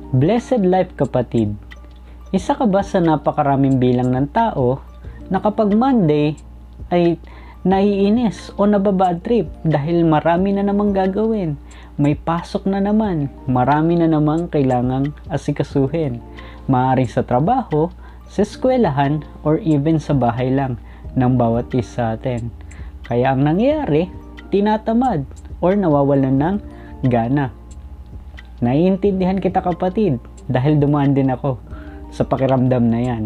Blessed life kapatid. Isa ka ba sa napakaraming bilang ng tao na kapag Monday ay naiinis o nababad trip dahil marami na namang gagawin, may pasok na naman, marami na namang kailangang asikasuhin, maaaring sa trabaho, sa eskwelahan, or even sa bahay lang ng bawat isa atin. Kaya ang nangyayari, tinatamad or nawawalan ng gana. Naiintindihan kita kapatid dahil dumaan din ako sa pakiramdam na yan.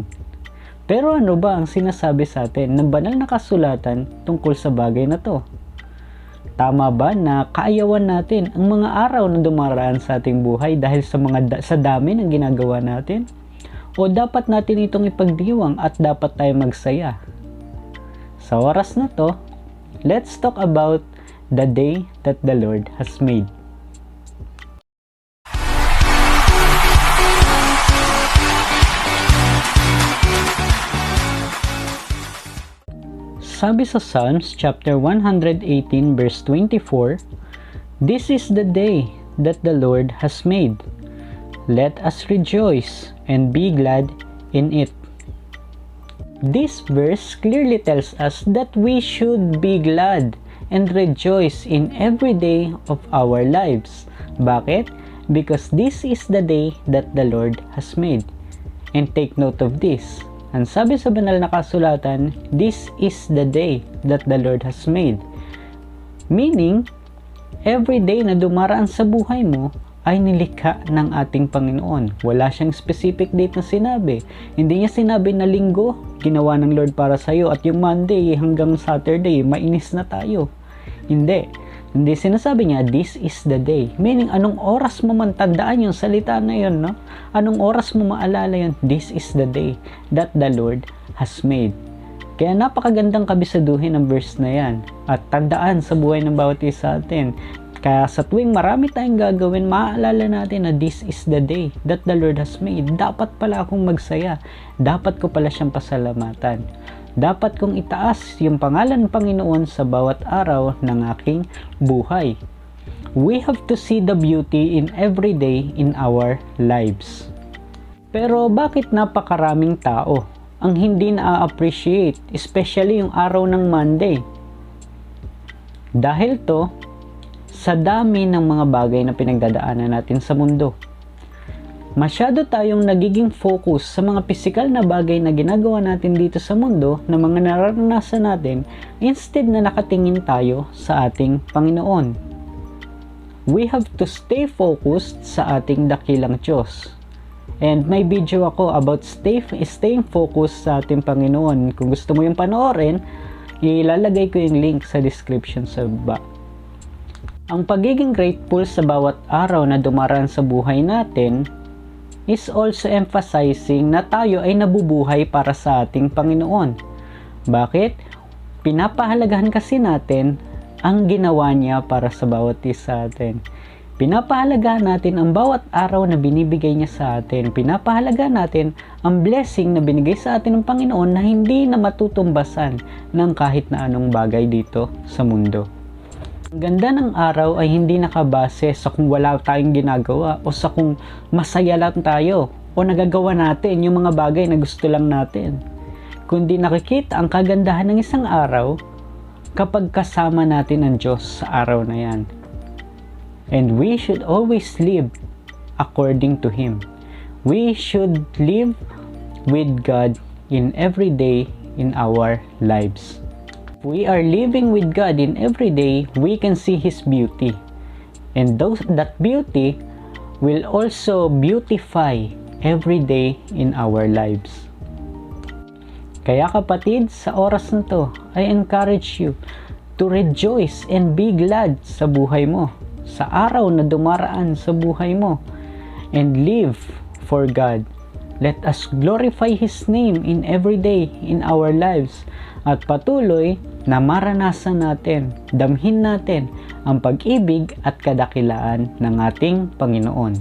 Pero ano ba ang sinasabi sa atin ng banal na kasulatan tungkol sa bagay na to? Tama ba na kaayawan natin ang mga araw na dumaraan sa ating buhay dahil sa dami ng ginagawa natin? O dapat natin itong ipagdiwang at dapat tayo magsaya? Sa oras na to, let's talk about the day that the Lord has made. Sabi sa Psalms chapter 118 verse 24, "This is the day that the Lord has made. Let us rejoice and be glad in it." This verse clearly tells us that we should be glad and rejoice in every day of our lives. Bakit? Because this is the day that the Lord has made. And take note of this. Ang sabi sa banal na kasulatan, this is the day that the Lord has made. Meaning, every day na dumaraan sa buhay mo ay nilikha ng ating Panginoon. Wala siyang specific date na sinabi. Hindi niya sinabi na linggo, ginawa ng Lord para sa'yo, at yung Monday hanggang Saturday, mainis na tayo. Hindi. Hindi sinasabi niya, this is the day. Meaning, anong oras mo man tandaan yung salita na yun, no? Anong oras mo maalala yun? This is the day that the Lord has made. Kaya napakagandang kabisaduhin ang verse na yan. At tandaan sa buhay ng bawat isa atin. Kaya sa tuwing marami tayong gagawin, maaalala natin na this is the day that the Lord has made. Dapat pala akong magsaya. Dapat ko pala siyang pasalamatan. Dapat kong itaas yung pangalan ng Panginoon sa bawat araw ng aking buhay. We have to see the beauty in every day in our lives. Pero bakit napakaraming tao ang hindi na-appreciate, especially yung araw ng Monday? Dahil to, sa dami ng mga bagay na pinagdadaanan natin sa mundo. Masyado tayong nagiging focus sa mga pisikal na bagay na ginagawa natin dito sa mundo na mga nararanasan natin instead na nakatingin tayo sa ating Panginoon. We have to stay focused sa ating dakilang Diyos. And may video ako about staying focused sa ating Panginoon. Kung gusto mo yung panoorin, ilalagay ko yung link sa description sa baba. Ang pagiging grateful sa bawat araw na dumaraan sa buhay natin is also emphasizing na tayo ay nabubuhay para sa ating Panginoon. Bakit? Pinapahalagahan kasi natin ang ginawa niya para sa bawat isa atin. Pinapahalagahan natin ang bawat araw na binibigay niya sa atin. Pinapahalagahan natin ang blessing na binigay sa atin ng Panginoon na hindi na matutumbasan ng kahit na anong bagay dito sa mundo. Ang ganda ng araw ay hindi nakabase sa kung wala tayong ginagawa o sa kung masaya lang tayo o nagagawa natin yung mga bagay na gusto lang natin. Kundi nakikita ang kagandahan ng isang araw kapag kasama natin ang Diyos sa araw na yan. And we should always live according to Him. We should live with God in every day in our lives. We are living with God in every day, we can see His beauty. And that beauty will also beautify every day in our lives. Kaya kapatid, sa oras na to, I encourage you to rejoice and be glad sa buhay mo, sa araw na dumaraan sa buhay mo, and live for God. Let us glorify His name in every day in our lives at patuloy na maranasan natin, damhin natin ang pag-ibig at kadakilaan ng ating Panginoon.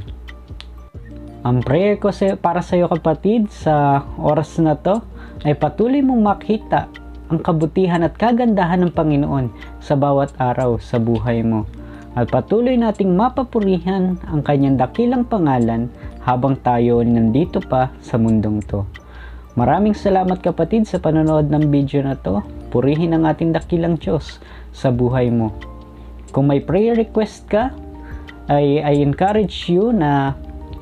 Ang prayer ko para sa iyo kapatid sa oras na to ay patuloy mong makita ang kabutihan at kagandahan ng Panginoon sa bawat araw sa buhay mo. At patuloy nating mapapurihan ang kanyang dakilang pangalan habang tayo nandito pa sa mundong to. Maraming salamat kapatid sa panonood ng video na to. Purihin ang ating dakilang Diyos sa buhay mo. Kung may prayer request ka, I encourage you na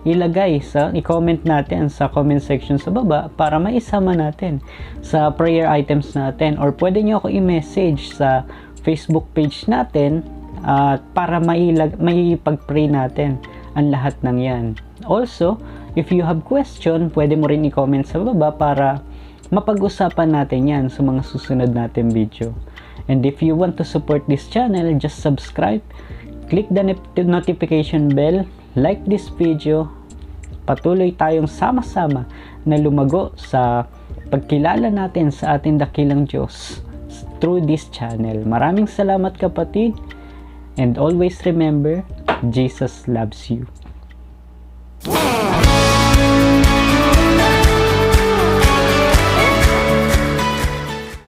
i-comment natin sa comment section sa baba para maisama natin sa prayer items natin, or pwede nyo ako i-message sa Facebook page natin para maipag-pray natin ang lahat ng yan. Also, if you have question, pwede mo rin i-comment sa baba para mapag-usapan natin yan sa mga susunod natin video. And if you want to support this channel, just subscribe, click the notification bell, like this video. Patuloy tayong sama-sama na lumago sa pagkilala natin sa ating dakilang Diyos through this channel. Maraming salamat kapatid, and always remember, Jesus loves you.